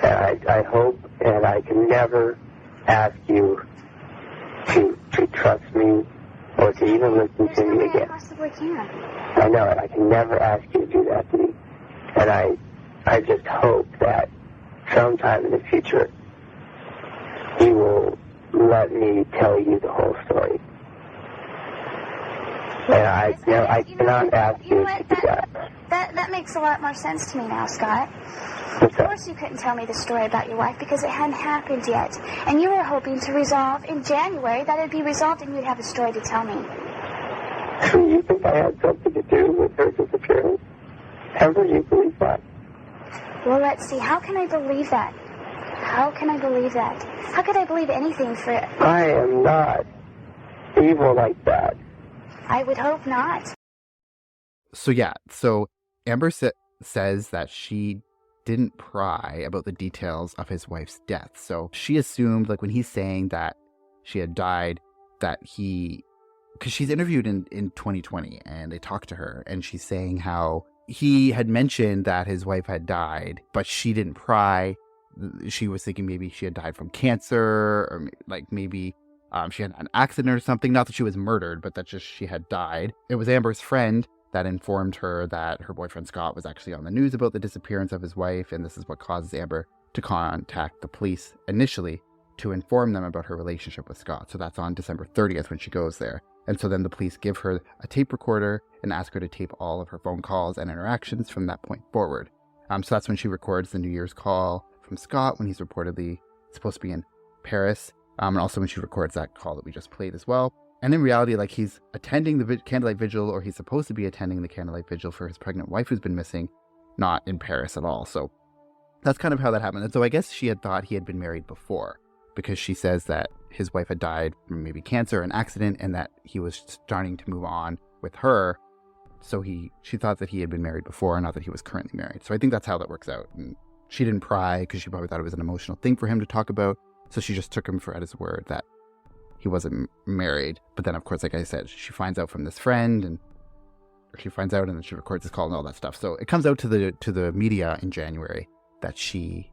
And I hope, and I can never ask you to trust me or to even listen There's to no me way again. I possibly can. I know it. I can never ask you to do that to me. And I just hope that sometime in the future you will let me tell you the whole story. And I cannot ask you to do that. That makes a lot more sense to me now, Scott. What's Of that? course you couldn't tell me the story about your wife because it hadn't happened yet. And you were hoping to resolve in January that it'd be resolved and you'd have a story to tell me. Do you think I had something to do with her disappearance? Ever do you believe that? Well, let's see. How can I believe that? How can I believe that? How could I believe anything for... I am not evil like that. I would hope not. So Amber says that she didn't pry about the details of his wife's death. So she assumed, like, when he's saying that she had died, that because she's interviewed in 2020 and they talked to her and she's saying how he had mentioned that his wife had died, but she didn't pry. She was thinking maybe she had died from cancer, or like maybe she had an accident or something. Not that she was murdered, but that just she had died. It was Amber's friend that informed her that her boyfriend Scott was actually on the news about the disappearance of his wife, and this is what causes Amber to contact the police initially to inform them about her relationship with Scott. So that's on December 30th when she goes there. And so then the police give her a tape recorder and ask her to tape all of her phone calls and interactions from that point forward. So that's when she records the New Year's call from Scott when he's reportedly supposed to be in Paris. And also when she records that call that we just played as well. And in reality, like, he's attending the candlelight vigil, or he's supposed to be attending the candlelight vigil for his pregnant wife who's been missing, not in Paris at all. So that's kind of how that happened. And so I guess she had thought he had been married before, because she says that his wife had died from maybe cancer, an accident, and that he was starting to move on with her. So she thought that he had been married before, not that he was currently married. So I think that's how that works out. And she didn't pry because she probably thought it was an emotional thing for him to talk about. So she just took him at his word that he wasn't married. But then, of course, like I said, she finds out from this friend, and she finds out, and then she records this call and all that stuff. So it comes out to the media in January that she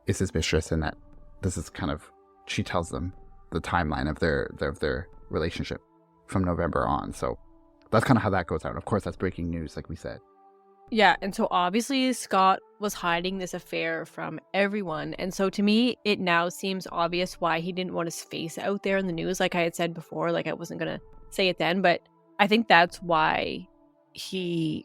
is his mistress, and that this is kind of, she tells them the timeline of their relationship from November on. So that's kind of how that goes out. Of course, that's breaking news, like we said. Yeah, and so obviously Scott was hiding this affair from everyone. And so to me, it now seems obvious why he didn't want his face out there in the news. Like I had said before, like I wasn't going to say it then, but I think that's why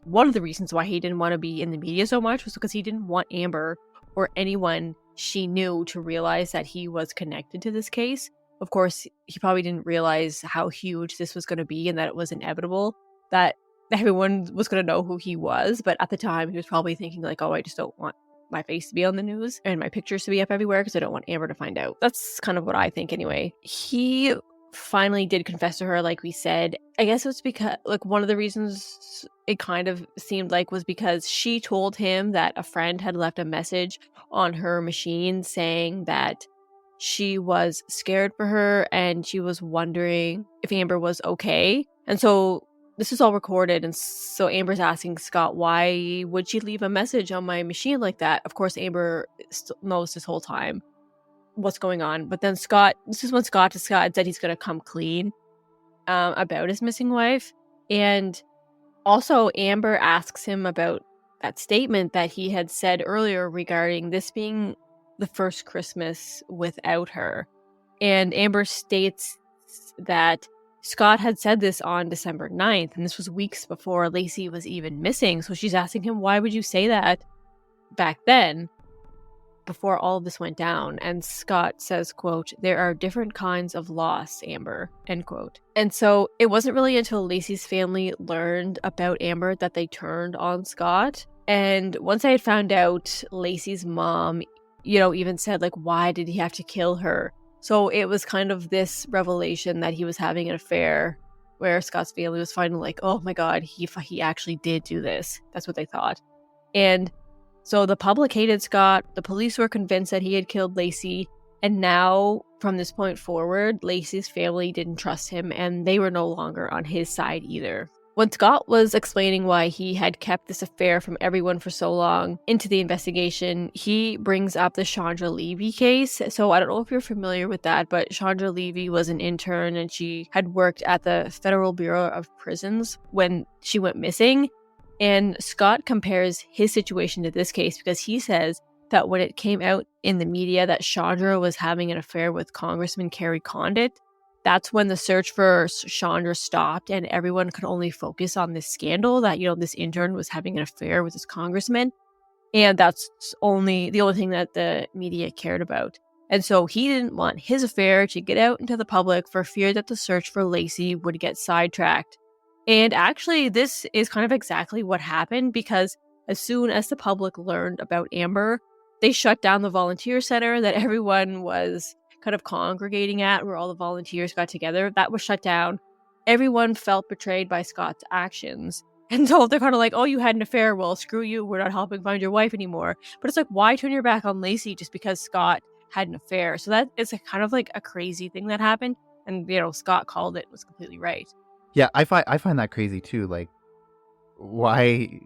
one of the reasons why he didn't want to be in the media so much was because he didn't want Amber or anyone she knew to realize that he was connected to this case. Of course, he probably didn't realize how huge this was going to be and that it was inevitable that everyone was going to know who he was. But at the time, he was probably thinking like, oh, I just don't want my face to be on the news and my pictures to be up everywhere because I don't want Amber to find out. That's kind of what I think anyway. He finally did confess to her, like we said. I guess it was because, like, one of the reasons it kind of seemed like was because she told him that a friend had left a message on her machine saying that she was scared for her and she was wondering if Amber was okay. And so this is all recorded, and so Amber's asking Scott, why would she leave a message on my machine like that? Of course, Amber knows this whole time what's going on. But then this is when Scott said he's going to come clean about his missing wife. And also Amber asks him about that statement that he had said earlier regarding this being the first Christmas without her. And Amber states that Scott had said this on December 9th, and this was weeks before Laci was even missing. So she's asking him, why would you say that back then, before all of this went down? And Scott says, quote, "There are different kinds of loss, Amber," end quote. And so it wasn't really until Laci's family learned about Amber that they turned on Scott. And once I had found out, Laci's mom, even said, like, why did he have to kill her? So it was kind of this revelation that he was having an affair, where Scott's family was finally like, oh my God, he actually did do this. That's what they thought. And so the public hated Scott. The police were convinced that he had killed Laci. And now, from this point forward, Laci's family didn't trust him, and they were no longer on his side either. When Scott was explaining why he had kept this affair from everyone for so long into the investigation, he brings up the Chandra Levy case. So I don't know if you're familiar with that, but Chandra Levy was an intern, and she had worked at the Federal Bureau of Prisons when she went missing. And Scott compares his situation to this case because he says that when it came out in the media that Chandra was having an affair with Congressman Kerry Condit, that's when the search for Chandra stopped, and everyone could only focus on this scandal that, this intern was having an affair with this congressman. And that's the only thing that the media cared about. And so he didn't want his affair to get out into the public for fear that the search for Laci would get sidetracked. And actually, this is kind of exactly what happened, because as soon as the public learned about Amber, they shut down the volunteer center that everyone was kind of congregating at, where all the volunteers got together. That was shut down. Everyone felt betrayed by Scott's actions. And so they're kind of like, oh, you had an affair. Well, screw you. We're not helping find your wife anymore. But it's like, why turn your back on Laci just because Scott had an affair? So that is kind of like a crazy thing that happened. And, Scott called it, was completely right. Yeah, I find that crazy too. Like, why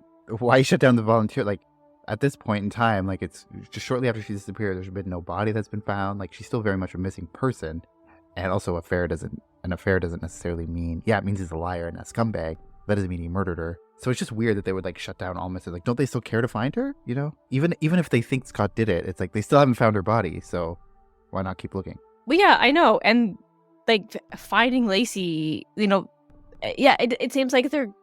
shut down the volunteer? Like, at this point in time, like, it's just shortly after she disappeared, there's been no body that's been found. Like, she's still very much a missing person. And also, an affair doesn't necessarily mean, it means he's a liar and a scumbag. That doesn't mean he murdered her. So it's just weird that they would, like, shut down all messages. Like, don't they still care to find her? Even if they think Scott did it, it's like they still haven't found her body. So why not keep looking? Well, yeah, I know. And, like, finding Laci, it seems like they're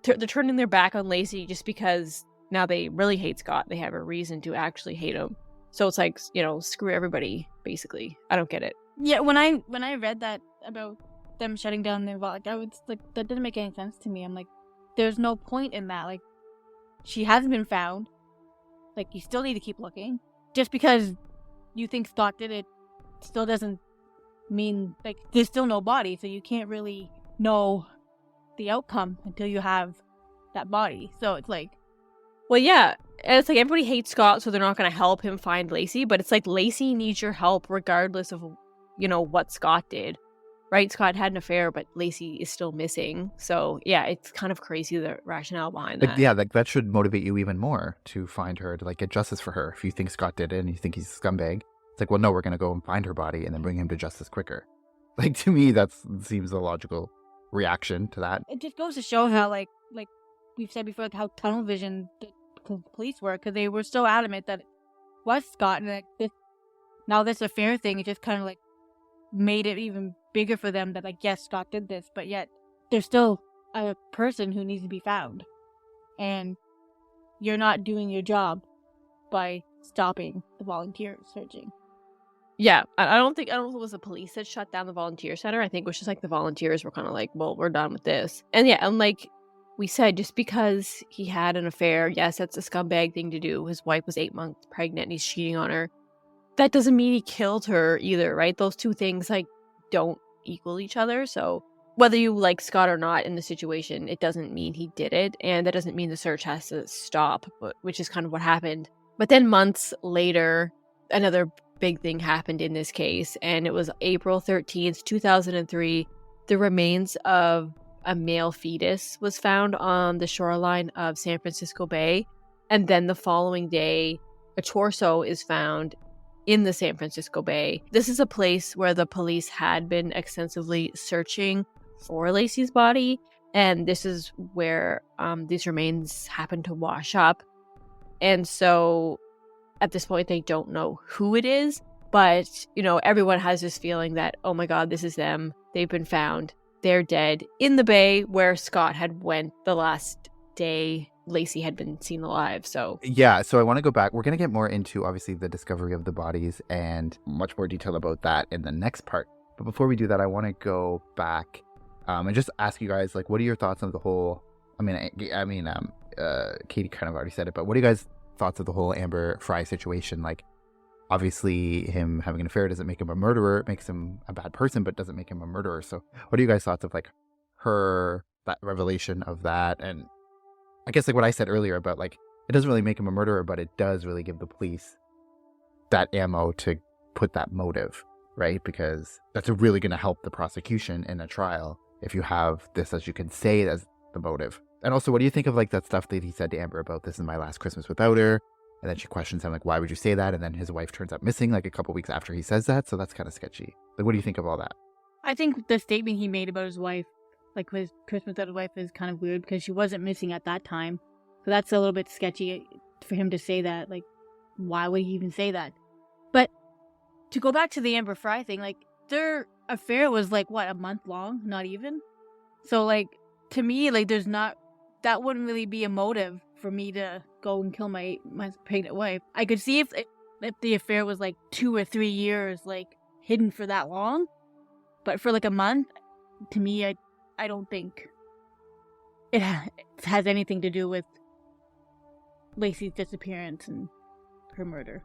turning their back on Laci just because now they really hate Scott. They have a reason to actually hate him. So it's like, screw everybody, basically. I don't get it. Yeah, when I read that about them shutting down their vault, I was like, that didn't make any sense to me. I'm like, there's no point in that. Like, she hasn't been found. Like, you still need to keep looking. Just because you think Scott did it still doesn't mean, like, there's still no body, so you can't really know the outcome until you have that body. So it's like, well, yeah, and it's like everybody hates Scott, so they're not going to help him find Laci, but it's like Laci needs your help regardless of, what Scott did, right? Scott had an affair, but Laci is still missing. So, yeah, it's kind of crazy, the rationale behind that. Like, yeah, like, that should motivate you even more to find her, to, like, get justice for her. If you think Scott did it and you think he's a scumbag, it's like, well, no, we're going to go and find her body and then bring him to justice quicker. Like, to me, that seems a logical reaction to that. it just goes to show how, like we've said before, how tunnel vision the police were, because they were so adamant that it was Scott, and like this affair thing, it just kind of like made it even bigger for them that, like, yes, Scott did this, but yet there's still a person who needs to be found, and you're not doing your job by stopping the volunteers searching. Yeah, I don't think it was the police that shut down the volunteer center. I think it was just like the volunteers were kind of like, well, we're done with this. And yeah, and like we said, just because he had an affair, yes, that's a scumbag thing to do. His wife was 8 months pregnant and he's cheating on her. That doesn't mean he killed her either, right? Those two things, like, don't equal each other. So whether you like Scott or not in the situation, it doesn't mean he did it. And that doesn't mean the search has to stop, which is kind of what happened. But then months later, another big thing happened in this case, and it was April 13th, 2003. The remains of a male fetus was found on the shoreline of San Francisco Bay, and then the following day, a torso is found in the San Francisco Bay. This is a place where the police had been extensively searching for Laci's body, and this is where these remains happened to wash up. And so at this point, they don't know who it is, but, everyone has this feeling that, oh my God, this is them. They've been found. They're dead in the bay where Scott had went the last day Laci had been seen alive. So yeah, so I want to go back. We're going to get more into, obviously, the discovery of the bodies and much more detail about that in the next part. But before we do that, I want to go back and just ask you guys, like, what are your thoughts on the whole, Katie kind of already said it, but what are you guys' thoughts of the whole Amber Frey situation? Like, obviously, him having an affair doesn't make him a murderer. It makes him a bad person, but doesn't make him a murderer. So what are you guys' thoughts of, like, that revelation of that? And I guess, like, what I said earlier about, like, it doesn't really make him a murderer, but it does really give the police that ammo to put that motive, right? Because that's really going to help the prosecution in a trial if you have this, as you can say, as the motive. And also, what do you think of, like, that stuff that he said to Amber about, this is my last Christmas without her? And then she questions him, like, why would you say that? And then his wife turns up missing, like, a couple weeks after he says that. So that's kind of sketchy. Like, what do you think of all that? I think the statement he made about his wife, like his Christmas without his wife, is kind of weird because she wasn't missing at that time. So that's a little bit sketchy for him to say that. Like, why would he even say that? But to go back to the Amber Frey thing, like, their affair was, like, what, a month long? Not even? So, like, to me, like, that wouldn't really be a motive for me to go and kill my pregnant wife. I could see if the affair was, like, 2 or 3 years, like, hidden for that long. But for, like, a month, to me, I don't think it has anything to do with Laci's disappearance and her murder.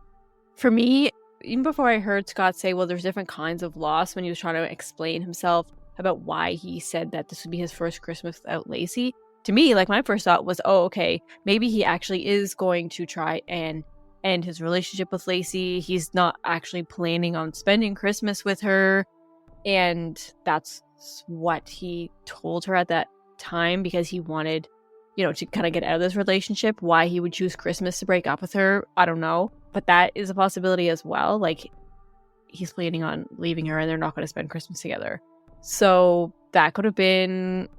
For me, even before I heard Scott say, well, there's different kinds of loss, when he was trying to explain himself about why he said that this would be his first Christmas without Laci, to me, like, my first thought was, oh, okay, maybe he actually is going to try and end his relationship with Laci. He's not actually planning on spending Christmas with her. And that's what he told her at that time, because he wanted, to kind of get out of this relationship. Why he would choose Christmas to break up with her, I don't know. But that is a possibility as well. Like, he's planning on leaving her and they're not going to spend Christmas together. So that could have been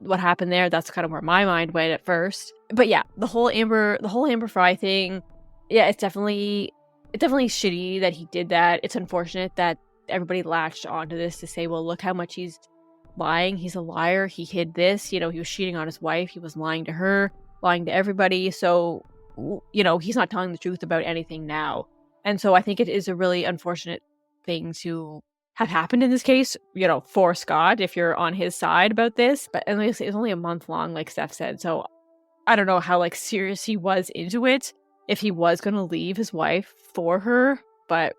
what happened there. That's kind of where my mind went at first. But yeah, the whole Amber Frey thing, yeah, it's definitely shitty that he did that. It's unfortunate that everybody latched onto this to say, well, look how much he's lying. He's a liar. He hid this. He was cheating on his wife. He was lying to her, lying to everybody. So, he's not telling the truth about anything now. And so I think it is a really unfortunate thing to have happened in this case, for Scott, if you're on his side about this. But at least it's only a month long, like Steph said. So I don't know how, like, serious he was into it, if he was going to leave his wife for her. But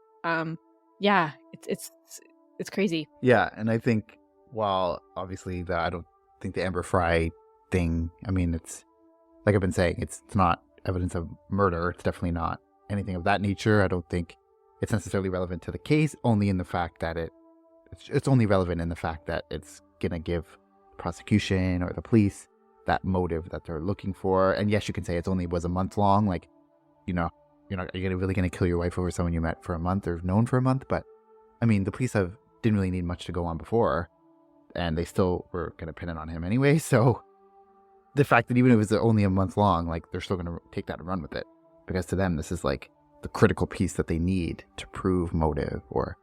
yeah, it's crazy. Yeah, and I think, while obviously I don't think the Amber Frey thing, I mean, it's, like I've been saying, it's not evidence of murder. It's definitely not anything of that nature. I don't think it's necessarily relevant to the case, only in the fact that it's only relevant in the fact that it's going to give the prosecution or the police that motive that they're looking for. And yes, you can say it only was a month long. Like, are you really going to kill your wife over someone you met for a month or known for a month? But I mean, the police didn't really need much to go on before, and they still were going to pin it on him anyway. So the fact that even if it was only a month long, like, they're still going to take that and run with it, because to them, this is, like, the critical piece that they need to prove motive or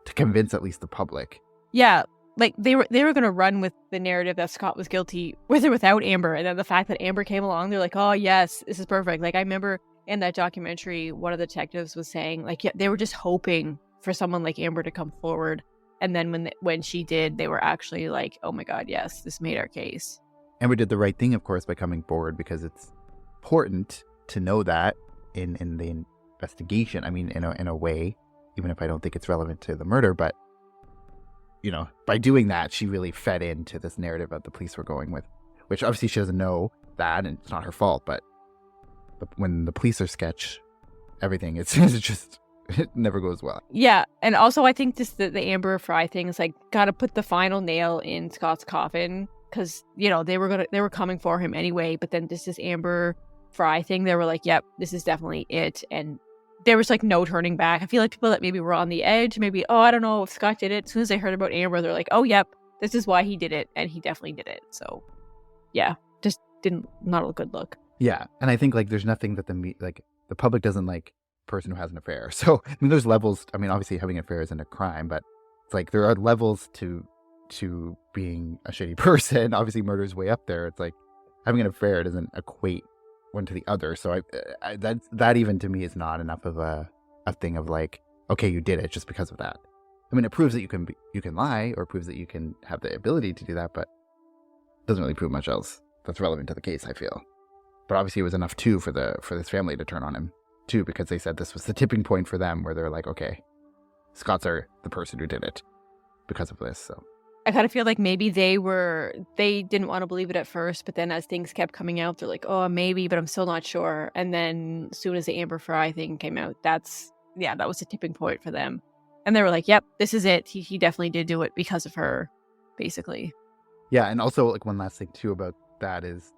to convince at least the public. Yeah, like, they were going to run with the narrative that Scott was guilty with or without Amber. And then the fact that Amber came along, they're like, oh, yes, this is perfect. Like, I remember in that documentary, one of the detectives was saying, like, yeah, they were just hoping for someone like Amber to come forward. And then when she did, they were actually like, oh my God, yes, this made our case. Amber did the right thing, of course, by coming forward, because it's important to know that in the investigation. I mean, in a way, even if I don't think it's relevant to the murder, but by doing that, she really fed into this narrative that the police were going with, which obviously she doesn't know that, and it's not her fault. But when the police are sketch, everything it's just, it never goes well. Yeah, and also I think just the Amber Frey thing is, like, gotta put the final nail in Scott's coffin, because they were coming for him anyway. But then this Amber Frey thing, they were like, yep, this is definitely it, and there was, like, no turning back. I feel like people that maybe were on the edge, maybe, oh, I don't know if Scott did it. As soon as they heard about Amber, they're like, oh, yep, this is why he did it, and he definitely did it. So, yeah, just not a good look. Yeah, and I think, like, there's nothing that the public doesn't like a person who has an affair. So, I mean, there's levels. I mean, obviously having an affair isn't a crime, but it's like there are levels to being a shitty person. Obviously, murder is way up there. It's like having an affair doesn't equate one to the other. So that even to me is not enough of a thing of, like, okay, you did it just because of that. I mean, it proves that you can lie, or proves that you can have the ability to do that, but it doesn't really prove much else that's relevant to the case, I feel. But obviously it was enough too for this family to turn on him too, because they said this was the tipping point for them where they're like, okay, Scott's are the person who did it because of this. So I kind of feel like maybe they didn't want to believe it at first, but then as things kept coming out, they're like, oh, maybe, but I'm still not sure. And then as soon as the Amber Frey thing came out, that was a tipping point for them. And they were like, yep, this is it. He definitely did do it because of her, basically. yeah, and also like one last thing too about that is,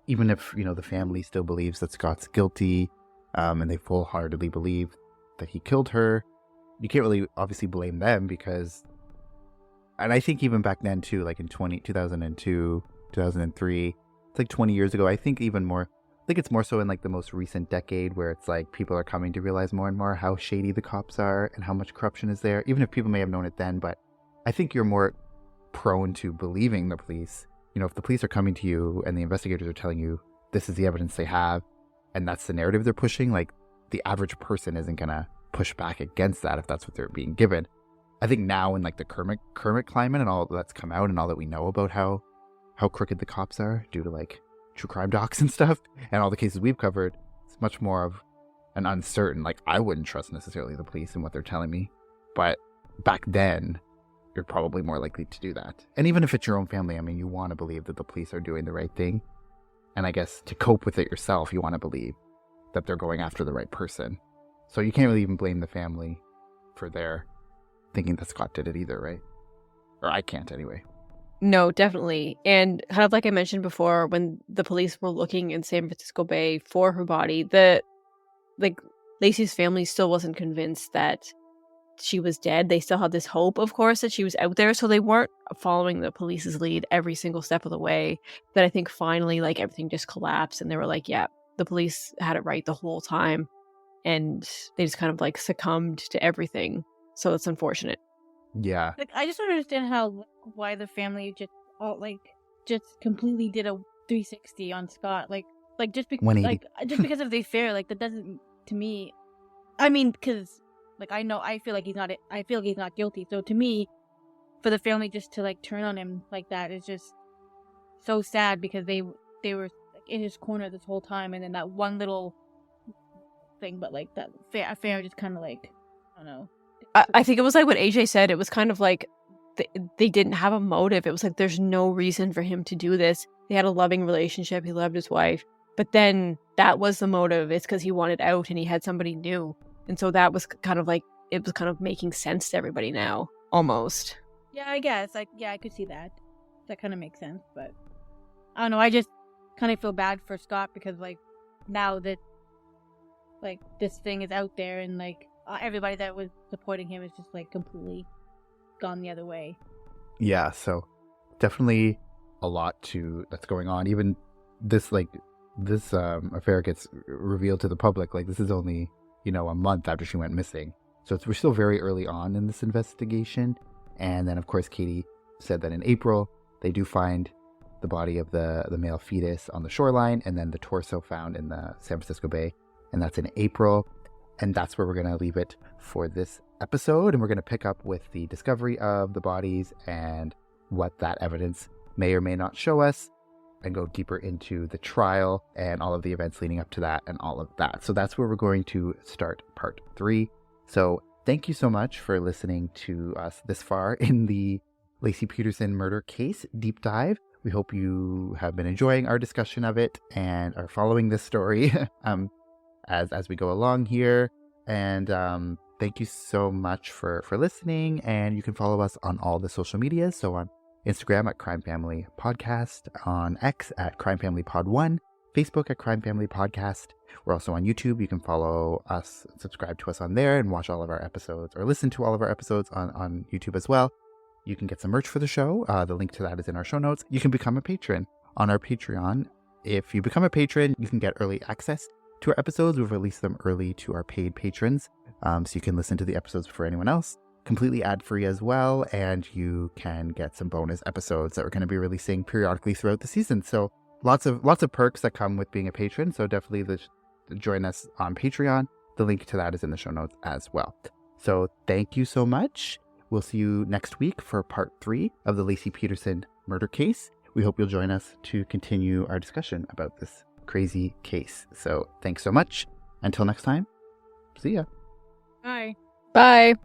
even if, you know, the family still believes that Scott's guilty, and they full-heartedly believe that he killed her, you can't really obviously blame them because, and I think even back then too, like in 2002, 2003, it's like 20 years ago, I think even more, I think it's more so in like the most recent decade where it's like people are coming to realize more and more how shady the cops are and how much corruption is there, even if people may have known it then, but I think you're more prone to believing the police. You know, if the police are coming to you and the investigators are telling you this is the evidence they have and that's the narrative they're pushing, like the average person isn't going to push back against that if that's what they're being given. I think now in like the current climate and all that's come out and all that we know about how crooked the cops are due to like true crime docs and stuff and all the cases we've covered, it's much more of an uncertain, like I wouldn't trust necessarily the police and what they're telling me. But back then, you're probably more likely to do that. And even if it's your own family, I mean, you want to believe that the police are doing the right thing. And I guess to cope with it yourself, you want to believe that they're going after the right person. So you can't really even blame the family for their thinking that Scott did it either, right? Or I can't anyway. No, definitely. And kind of like I mentioned before, when the police were looking in San Francisco Bay for her body, Laci's family still wasn't convinced that she was dead. They still had this hope, of course, that she was out there. So they weren't following the police's lead every single step of the way. That I think finally, like, everything just collapsed and they were like, yeah, the police had it right the whole time. And they just kind of like succumbed to everything. So it's unfortunate. Yeah. Like, I just don't understand why the family just completely did a 360 on Scott. Like just because of the affair, like that doesn't, to me. I mean, because like I feel like he's not guilty. So to me, for the family just to like turn on him like that is just so sad because they were like, in his corner this whole time, and then that one little thing, but like that affair just kind of like, I don't know. I think it was like what AJ said. It was kind of like they didn't have a motive. It was like there's no reason for him to do this. They had a loving relationship. He loved his wife. But then that was the motive. It's because he wanted out and he had somebody new. And so that was kind of like, it was kind of making sense to everybody now, almost. Yeah, I guess. I could see that. That kind of makes sense. But I don't know. I just kind of feel bad for Scott because like now that like this thing is out there and like everybody that was supporting him is just like completely gone the other way. Yeah, so definitely a lot that's going on. Even this affair gets revealed to the public. Like this is only, a month after she went missing. So we're still very early on in this investigation. And then of course Katie said that in April they do find the body of the male fetus on the shoreline and then the torso found in the San Francisco Bay. And that's in April. And that's where we're going to leave it for this episode. And we're going to pick up with the discovery of the bodies and what that evidence may or may not show us, and go deeper into the trial and all of the events leading up to that and all of that. So that's where we're going to start part 3. So thank you so much for listening to us this far in the Laci Peterson murder case deep dive. We hope you have been enjoying our discussion of it and are following this story as we go along here. And thank you so much for listening. And you can follow us on all the social medias. So on Instagram at Crime Family Podcast, on X at Crime Family Pod 1, Facebook at Crime Family Podcast. We're also on YouTube. You can follow us, subscribe to us on there, and watch all of our episodes or listen to all of our episodes on YouTube as well. You can get some merch for the show. The link to that is in our show notes. You can become a patron on our Patreon. If you become a patron, you can get early access to our episodes. We've released them early to our paid patrons, so you can listen to the episodes before anyone else. Completely ad-free as well, and you can get some bonus episodes that we're going to be releasing periodically throughout the season. So lots of perks that come with being a patron. So definitely join us on Patreon. The link to that is in the show notes as well. So thank you so much. We'll see you next week for part 3 of the Laci Peterson murder case. We hope you'll join us to continue our discussion about this crazy case. So thanks so much. Until next time, see ya. Bye. Bye.